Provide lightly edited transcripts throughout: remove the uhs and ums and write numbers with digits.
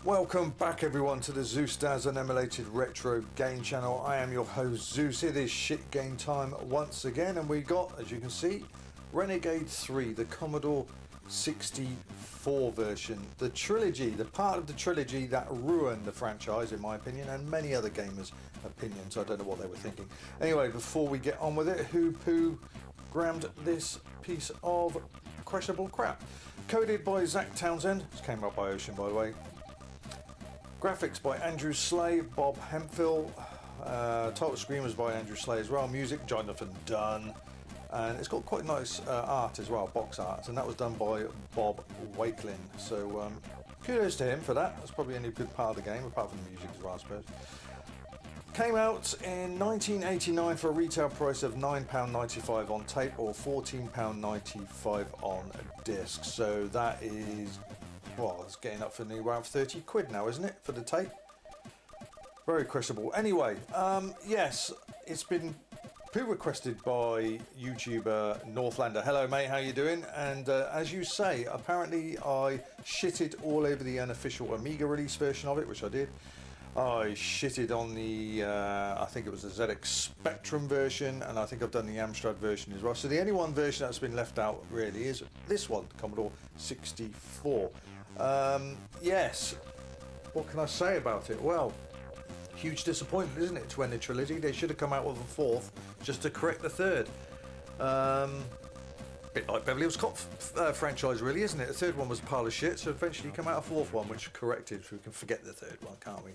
Welcome back everyone to the Zeusdaz Unemulated Retro Game Channel. I am your host Zeus. It is shit game time once again, and we got, as you can see, Renegade III, the Commodore 64 version. The trilogy, the part of the trilogy that ruined the franchise in my opinion, and many other gamers' opinions. I don't know what they were thinking. Anyway, before we get on with it, who grammed this piece of questionable crap? Coded by Zach Townsend. This came up by Ocean, by the way. Graphics by Andrew Slay, Bob Hemphill. Title screen was by Andrew Slay as well. Music, Jonathan Dunn. And it's got quite nice art as well, box art. And that was done by Bob Wakelin. So kudos to him for that. That's probably only a good part of the game, apart from the music as well, I suppose. Came out in 1989 for a retail price of £9.95 on tape or £14.95 on disc. So that is... well, it's getting up for nearly around 30 quid now, isn't it, for the tape? Very questionable. Anyway, yes, it's been requested by YouTuber Northlander. Hello, mate, how you doing? And as you say, apparently I shitted all over the unofficial Amiga release version of it, which I did. I shitted on the, I think it was the ZX Spectrum version, and I think I've done the Amstrad version as well. So the only one version that's been left out really is this one, the Commodore 64. Yes, what can I say about it? Well, huge disappointment, isn't it, to end the trilogy? They should have come out with a fourth just to correct the third. Bit like Beverly Hills Cop franchise, really, isn't it? The third one was a pile of shit, so eventually come out a fourth one which corrected, so we can forget the third one, can't we?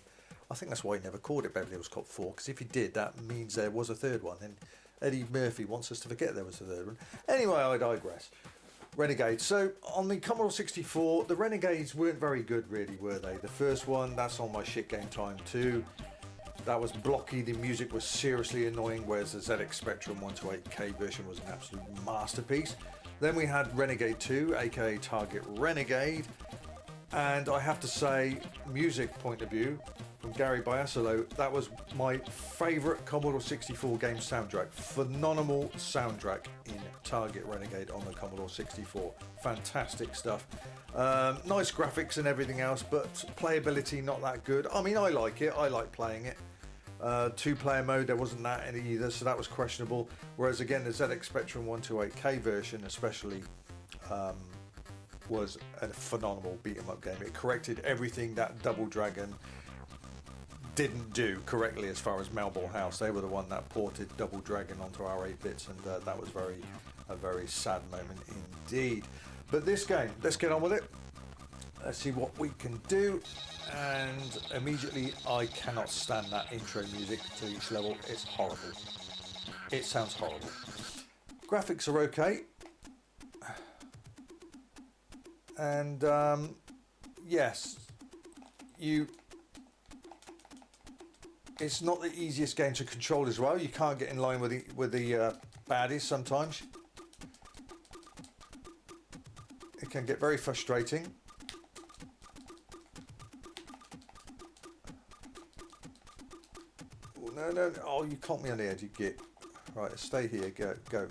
I think that's why he never called it Beverly Hills Cop 4, because if he did, that means there was a third one, and Eddie Murphy wants us to forget there was a third one. Anyway, I digress. Renegade. So on the Commodore 64, the Renegades weren't very good, really, were they? The first one, that's on my shit game time too. That was blocky, the music was seriously annoying, whereas the ZX Spectrum 128K version was an absolute masterpiece. Then we had Renegade 2, aka Target Renegade, and I have to say, music point of view, from Gary Biasolo, that was my favourite Commodore 64 game soundtrack. Phenomenal soundtrack in Target Renegade on the Commodore 64. Fantastic stuff. Nice graphics and everything else, but playability not that good. I mean, I like it. I like playing it. Two-player mode, there wasn't that in either, so that was questionable. Whereas again, the ZX Spectrum 128K version especially was a phenomenal beat-em-up game. It corrected everything that Double Dragon didn't do correctly as far as Melbourne House. They were the one that ported Double Dragon onto our 8-bits, and that was a very sad moment indeed. But this game, let's get on with it. Let's see what we can do. And immediately, I cannot stand that intro music to each level. It's horrible. It sounds horrible. Graphics are okay. And yes, it's not the easiest game to control as well. You can't get in line with the baddies sometimes. It can get very frustrating. Oh, no. Oh, you caught me on the edge, you git. Right, stay here. Go.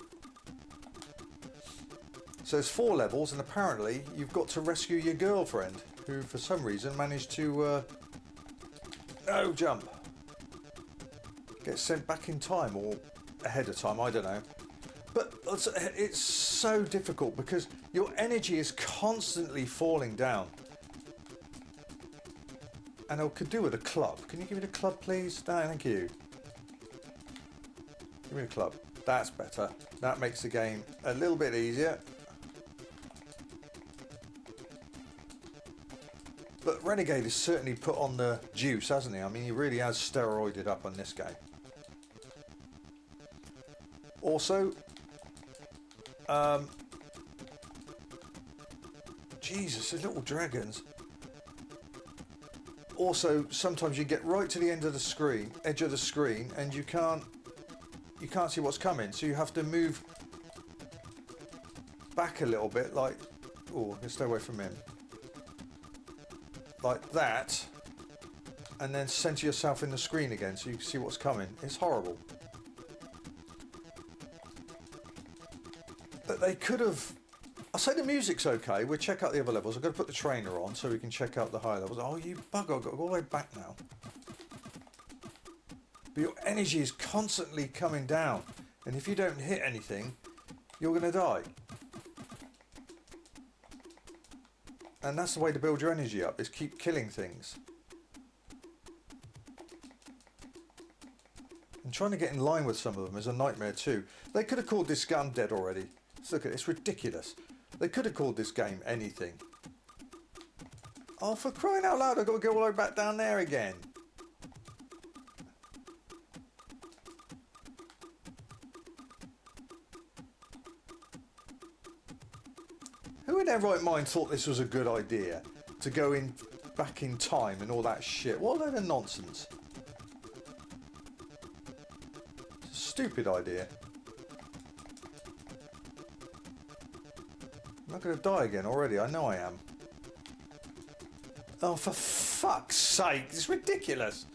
So there's 4 levels, and apparently you've got to rescue your girlfriend, who for some reason managed to no jump. Get sent back in time or ahead of time, I don't know. But it's so difficult because your energy is constantly falling down. And I could do with a club. Can you give me the club, please? No, thank you. Give me the club. That's better. That makes the game a little bit easier. But Renegade has certainly put on the juice, hasn't he? I mean, he really has steroided up on this game. Also, Jesus, the little dragons. Also, sometimes you get right to the end of the screen, edge of the screen, and you can't see what's coming. So you have to move back a little bit, like, oh, let's stay away from him. Like that, and then center yourself in the screen again so you can see what's coming. It's horrible. But they could have... I say the music's okay. We'll check out the other levels. I'm going to put the trainer on so we can check out the higher levels. Oh, you bugger. I've got to go all the way back now. But your energy is constantly coming down. And if you don't hit anything, you're going to die. And that's the way to build your energy up, is keep killing things. And trying to get in line with some of them is a nightmare too. They could have called this gun dead already. Look at it, it's ridiculous. They could have called this game anything. Oh, for crying out loud, I've got to go all the way back down there again. Who in their right mind thought this was a good idea? To go in back in time and all that shit? What a load of nonsense. It's a stupid idea. I'm not going to die again already, I know I am. Oh, for fuck's sake, it's ridiculous.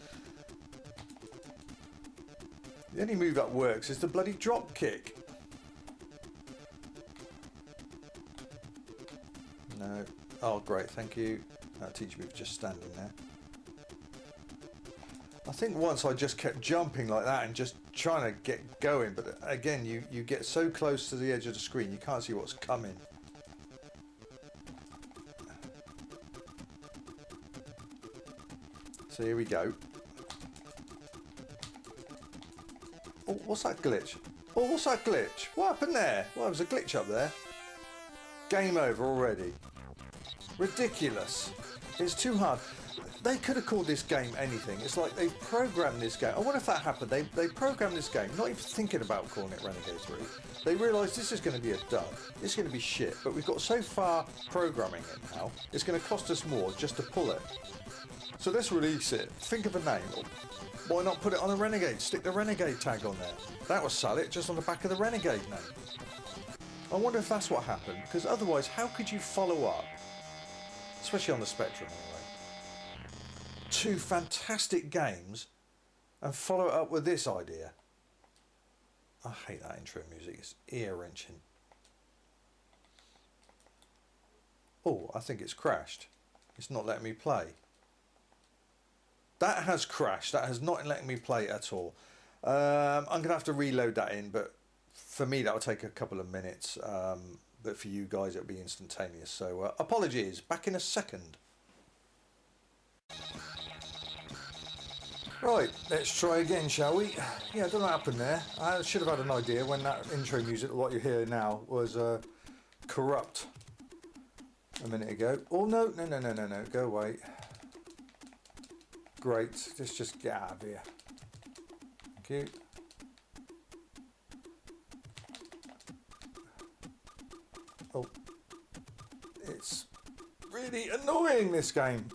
The only move that works is the bloody drop kick. No. Oh, great, thank you. That'll teach me just standing there. I think once I just kept jumping like that and just trying to get going, but again, you get so close to the edge of the screen, you can't see what's coming. So here we go. Oh, what's that glitch? Oh, what's that glitch? What happened there? Well, there was a glitch up there. Game over already. Ridiculous. It's too hard. They could have called this game anything. It's like they've programmed this game. I wonder if that happened. They programmed this game, not even thinking about calling it Renegade 3. They realised this is going to be a dud. It's going to be shit. But we've got so far programming it now, it's going to cost us more just to pull it. So let's release it. Think of a name. Why not put it on a Renegade? Stick the Renegade tag on there. That will sell it just on the back of the Renegade name. I wonder if that's what happened. Because otherwise, how could you follow up, especially on the Spectrum anyway, two fantastic games and follow it up with this idea? I hate that intro music. It's ear-wrenching. Oh, I think it's crashed. It's not letting me play. That has crashed. That has not letting me play at all. I'm going to have to reload that in, but for me that will take a couple of minutes. But for you guys it'll be instantaneous. So apologies. Back in a second. Right, let's try again, shall we? Yeah, I don't know what happened there. I should have had an idea when that intro music, what you hear now, was corrupt a minute ago. Oh, no, go away. Great, let's just get out of here. Thank you. Oh, it's really annoying, this game.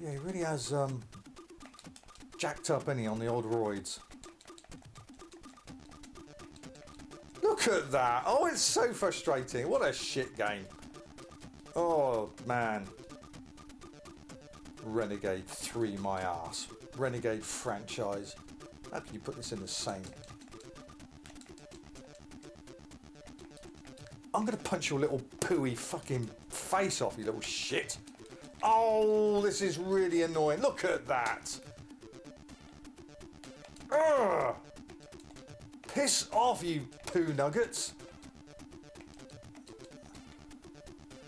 Yeah, he really has jacked up, any on the old roids. Look at that. Oh, it's so frustrating. What a shit game. Oh, man. Renegade 3, my ass. Renegade franchise. How can you put this in the same? I'm going to punch your little pooey fucking face off, you little shit. Oh, this is really annoying. Look at that. Ugh. Piss off, you poo nuggets.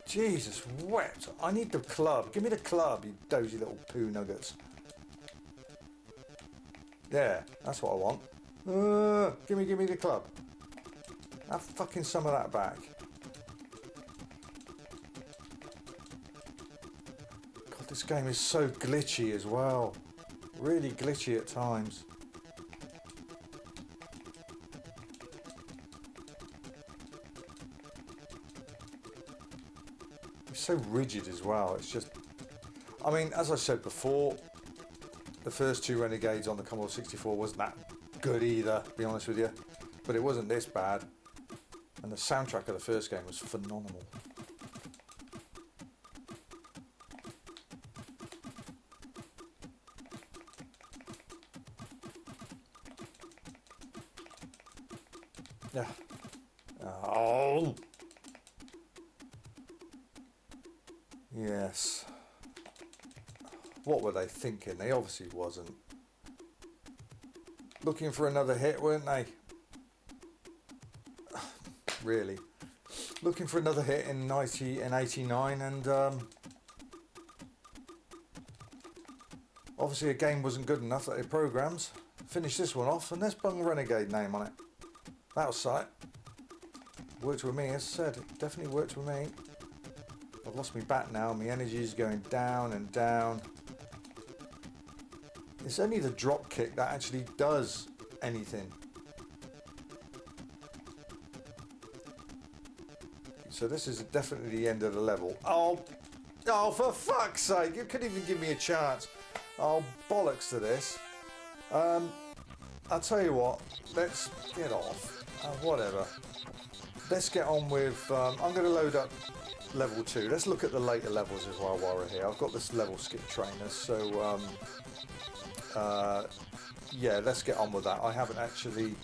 Jesus wept. I need the club. Give me the club, you dozy little poo nuggets. Yeah, that's what I want. Give me the club. Have fucking some of that back. God, this game is so glitchy as well. Really glitchy at times. So rigid as well. It's just, I mean, as I said before, the first two Renegades on the Commodore 64 wasn't that good either, to be honest with you. but it wasn't this bad. And the soundtrack of the first game was phenomenal. Yeah. Oh. Yes. What were they thinking? They obviously wasn't. Looking for another hit, weren't they? Really. Looking for another hit in 90 and 89, and obviously a game wasn't good enough that it programs. Finish this one off, and let's bung Renegade name on it. That'll sight. Worked with me, as I said. It definitely worked with me. I've lost my bat now. My energy is going down and down. It's only the drop kick that actually does anything. So this is definitely the end of the level. Oh, for fuck's sake! You couldn't even give me a chance. Oh, bollocks to this. I'll tell you what. Let's get off. Whatever. Let's get on with. I'm going to load up level 2. Let's look at the later levels as well while we're here. I've got this level skip trainer, so yeah, let's get on with that. I haven't actually.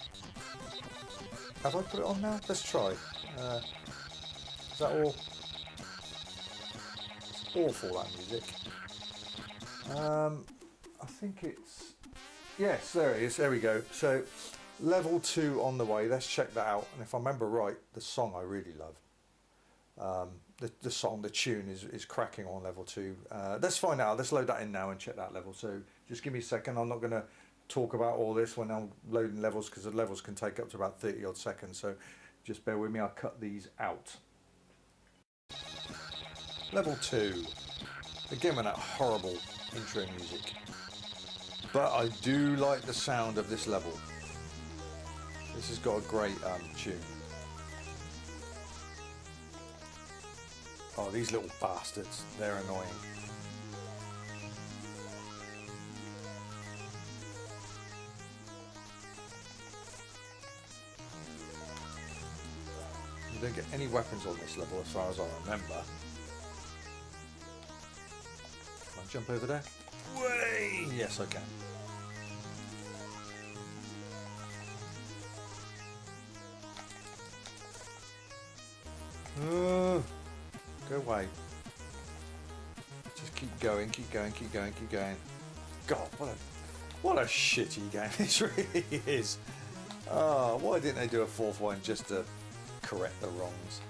Have I put it on now? Let's try. Is that all? It's awful, that music. I think it's. Yes, there it is. There we go. So, level 2 on the way. Let's check that out. And if I remember right, the song I really love. The song, the tune is cracking on level 2. Let's find out. Let's load that in now and check that level. So, just give me a second. I'm not going to talk about all this when I'm loading levels, because the levels can take up to about 30 odd seconds. So, just bear with me. I'll cut these out. Level 2. Again with that horrible intro music. But I do like the sound of this level. This has got a great tune. Oh, these little bastards. They're annoying. You don't get any weapons on this level as far as I remember. Can I jump over there? Way! Yes, I can. Go away. Just keep going, keep going, keep going, keep going. God, what a shitty game this really is. Oh, why didn't they do a 4th one just to correct the wrongs?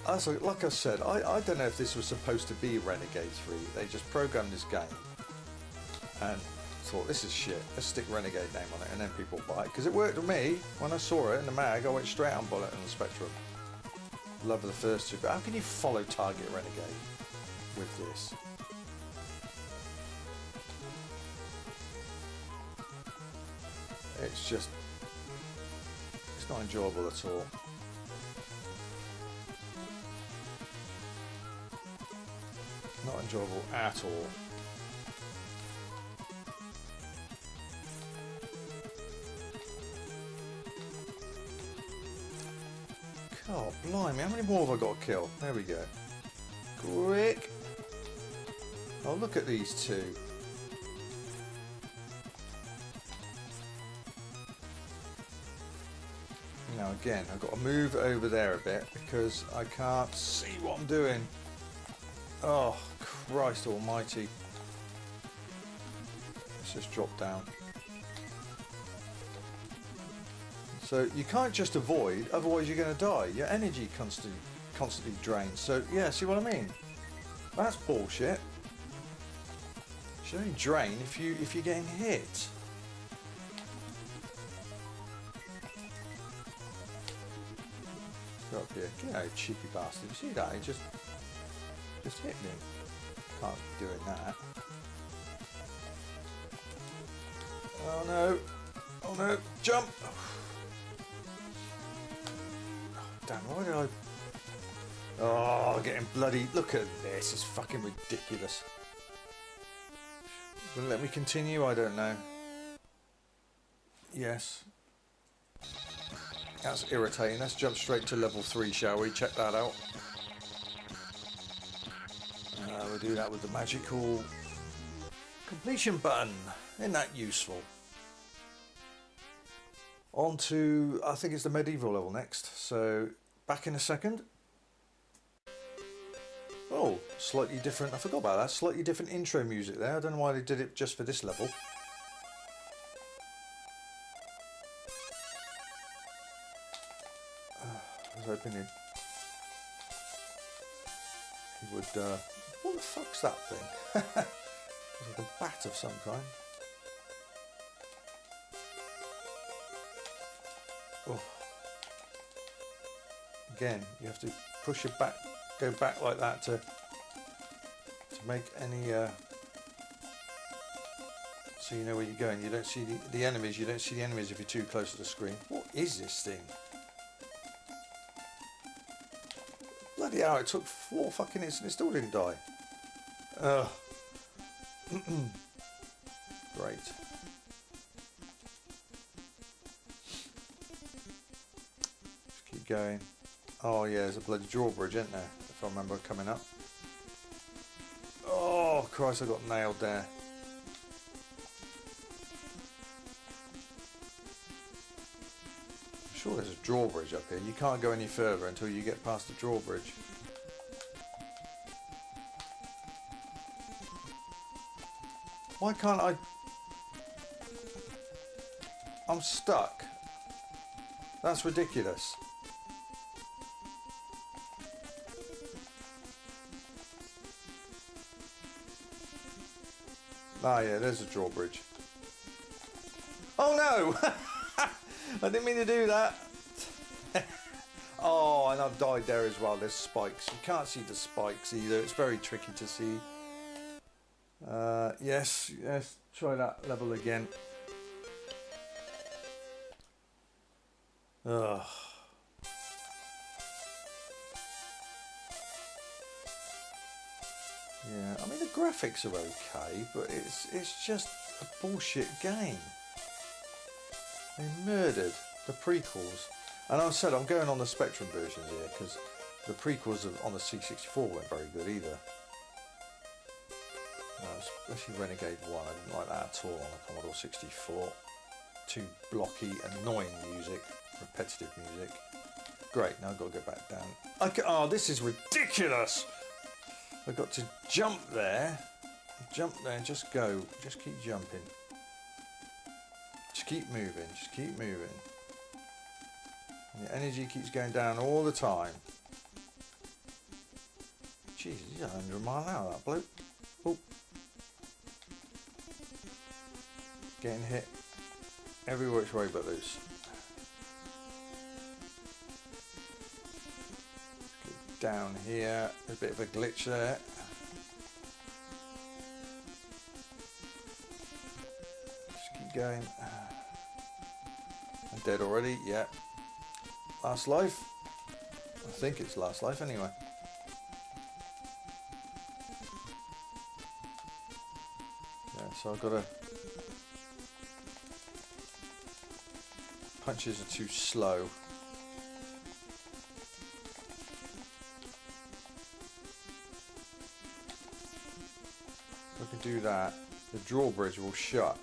Also, like I said, I don't know if this was supposed to be Renegade 3. They just programmed this game and thought, this is shit, let's stick Renegade name on it, and then people buy it. Because it worked with me. When I saw it in the mag, I went straight on Bullet and the Spectrum. Love the first two, but how can you follow target Renegade with this? It's just, it's not enjoyable at all. Not enjoyable at all. Oh, blimey, how many more have I got to kill? There we go. Quick! Oh, look at these two. Now again, I've got to move over there a bit because I can't see what I'm doing. Oh, Christ almighty. Let's just drop down. So you can't just avoid, otherwise you're going to die. Your energy constantly drains. So yeah, see what I mean? That's bullshit. It should only drain if you're getting hit. Go up here. Get out, cheeky bastard. You see that? He just hit me. Can't be doing that. Oh no. Oh no. Jump! Damn, why did I... Oh, getting bloody... Look at this, it's fucking ridiculous. Will it let me continue? I don't know. Yes. That's irritating. Let's jump straight to level 3, shall we? Check that out. We'll do that with the magical completion button. Isn't that useful? On to, I think it's the medieval level next. So, back in a second. Oh, slightly different. I forgot about that. Slightly different intro music there. I don't know why they did it just for this level. I was hoping he would. What the fuck's that thing? It's like a bat of some kind. Oh. Again, you have to push it back, go back like that to make any. So you know where you're going. You don't see the enemies. You don't see the enemies if you're too close to the screen. What is this thing? Bloody hell! It took 4 fucking hits and it still didn't die. Ugh. Great. Just keep going. Oh yeah, there's a bloody drawbridge, isn't there? If I remember coming up. Oh Christ, I got nailed there. I'm sure there's a drawbridge up here. You can't go any further until you get past the drawbridge. Why can't I? I'm stuck. That's ridiculous. Ah yeah, there's a drawbridge. Oh no! I didn't mean to do that. Oh, and I've died there as well. There's spikes. You can't see the spikes either. It's very tricky to see. Yes, try that level again. Ugh. Yeah, I mean the graphics are okay, but it's just a bullshit game. They murdered the prequels. And I said I'm going on the Spectrum versions here because the prequels on the C64 weren't very good either. Especially Renegade 1, I didn't like that at all on the Commodore 64. Too blocky, annoying music, repetitive music. Great, now I've got to go back down. Oh, this is ridiculous! I've got to jump there, just go, just keep jumping. Just keep moving, just keep moving. And your energy keeps going down all the time. Jesus, he's 100 miles an hour, that bloke. Oh. Getting hit every which way but loose. Let's go down here, there's a bit of a glitch there. Just keep going. I'm dead already, yeah. Last life. I think it's last life anyway. Yeah, so I've got to. Punches are too slow. If I can do that, the drawbridge will shut.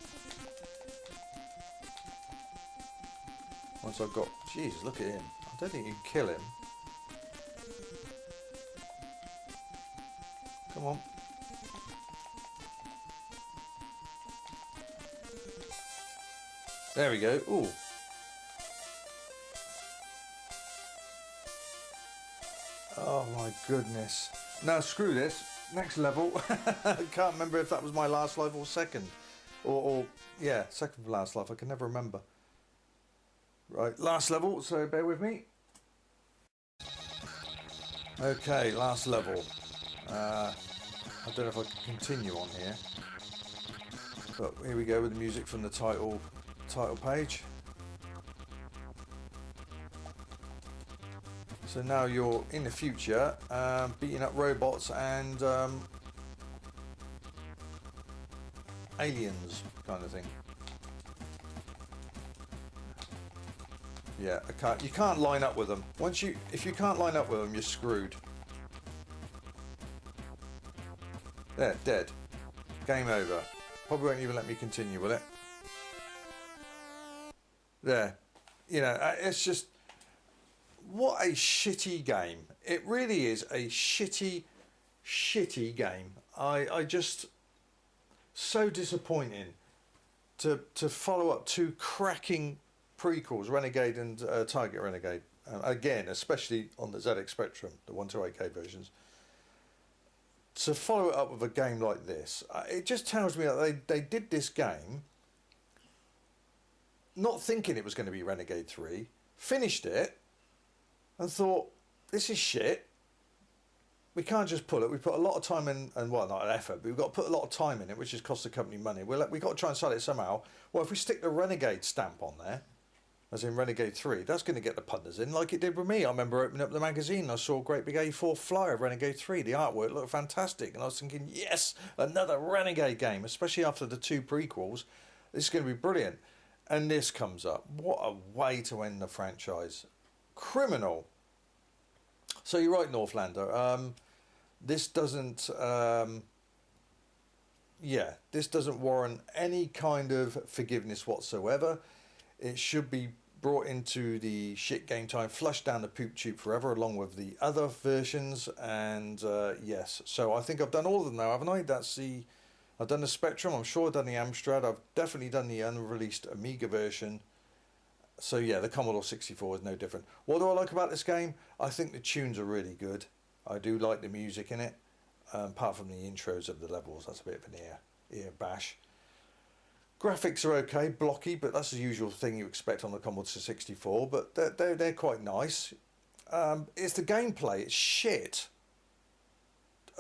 Once I've got... Jesus, look at him. I don't think you can kill him. Come on. There we go. Ooh. Oh my goodness. No, screw this. Next level. I can't remember if that was my last life or second. Or yeah, second from last life. I can never remember. Right, last level, so bear with me. Okay, last level. I don't know if I can continue on here. But here we go with the music from the title page. So now you're in the future, beating up robots and aliens kind of thing. Yeah, I can't. You can't line up with them. If you can't line up with them, you're screwed. There, dead. Game over. Probably won't even let me continue with it. There. You know, it's just... What a shitty game. It really is a shitty game. I just... So disappointing to follow up two cracking prequels, Renegade and Target Renegade. Again, especially on the ZX Spectrum, the 128K versions. To follow it up with a game like this, it just tells me that they did this game not thinking it was going to be Renegade 3, finished it, and thought, this is shit. We can't just pull it. We put a lot of time in, and well, not an effort, but we've got to put a lot of time in it, which has cost the company money. We've got to try and sell it somehow. Well, if we stick the Renegade stamp on there, as in Renegade 3, that's going to get the punters in, like it did with me. I remember opening up the magazine and I saw a great big A4 flyer of Renegade 3. The artwork looked fantastic, and I was thinking, yes, another Renegade game, especially after the two prequels. This is going to be brilliant. And this comes up. What a way to end the franchise. Criminal. So you're right, Northlander. This doesn't... this doesn't warrant any kind of forgiveness whatsoever. It should be brought into the shit game time, flushed down the poop tube forever, along with the other versions. And yes, so I think I've done all of them now, haven't I? I've done the Spectrum. I'm sure I've done the Amstrad. I've definitely done the unreleased Amiga version. So yeah, the Commodore 64 is no different. What do I like about this game? I think the tunes are really good. I do like the music in it, apart from the intros of the levels. That's a bit of an ear bash. Graphics are okay, blocky, but that's the usual thing you expect on the Commodore 64, but they're quite nice. It's the gameplay, it's shit.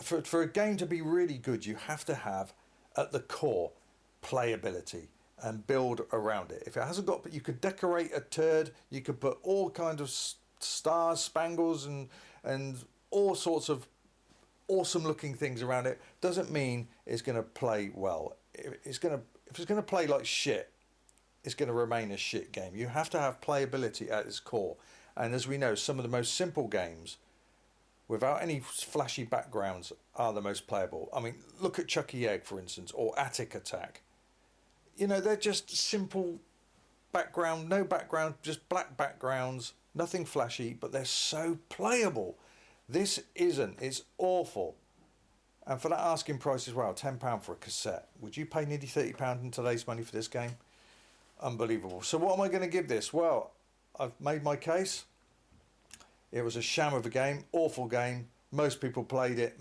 For a game to be really good, you have to have, at the core, playability and build around it. If it hasn't got, you could decorate a turd, you could put all kinds of stars, spangles, and all sorts of awesome looking things around it. Doesn't mean it's going to play well. If it's going to play like shit, it's going to remain a shit game. You have to have playability at its core. And as we know, some of the most simple games, without any flashy backgrounds, are the most playable. I mean, look at Chucky Egg, for instance, or Attic Attack. You know, they're just simple background, no background, just black backgrounds, nothing flashy, but they're so playable. This isn't. It's awful. And for that asking price as well, £10 for a cassette. Would you pay nearly £30 in today's money for this game? Unbelievable. So what am I going to give this? Well, I've made my case. It was a sham of a game, awful game. Most people played it,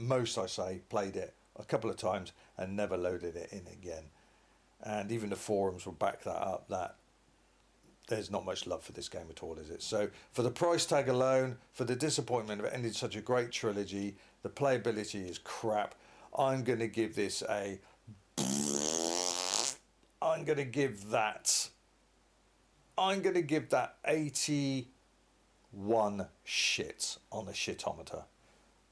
played it a couple of times and never loaded it in again. And even the forums will back that up, that there's not much love for this game at all, is it? So for the price tag alone, for the disappointment of it ending such a great trilogy, the playability is crap. I'm going to give this a... I'm going to give that 81 shits on the shitometer.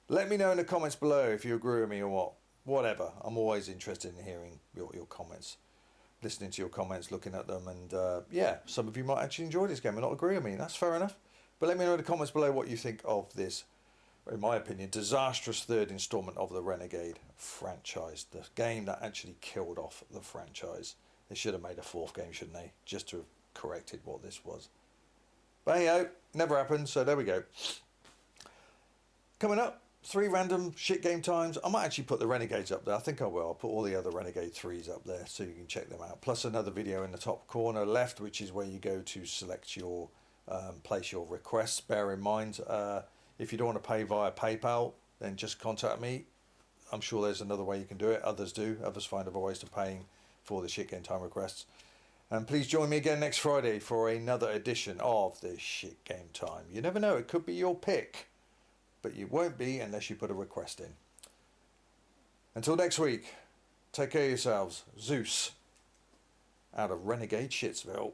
Let me know in the comments below if you agree with me or what. Whatever. I'm always interested in hearing your comments. Listening to your comments, looking at them, and yeah, some of you might actually enjoy this game and not agree with me. That's fair enough. But let me know in the comments below what you think of this, in my opinion, disastrous third installment of the Renegade franchise. The game that actually killed off the franchise. They should have made a fourth game, shouldn't they? Just to have corrected what this was. But hey, never happened, so there we go. Coming up, 3 random shit game times. I might actually put the Renegades up there. I think I will. I'll put all the other Renegade 3s up there so you can check them out. Plus another video in the top corner left, which is where you go to select your, place your requests. Bear in mind, if you don't want to pay via PayPal, then just contact me. I'm sure there's another way you can do it. Others do. Others find other ways to paying for the shit game time requests. And please join me again next Friday for another edition of the shit game time. You never know, it could be your pick. But you won't be unless you put a request in. Until next week, take care of yourselves. Zeus, out of Renegade Shitsville.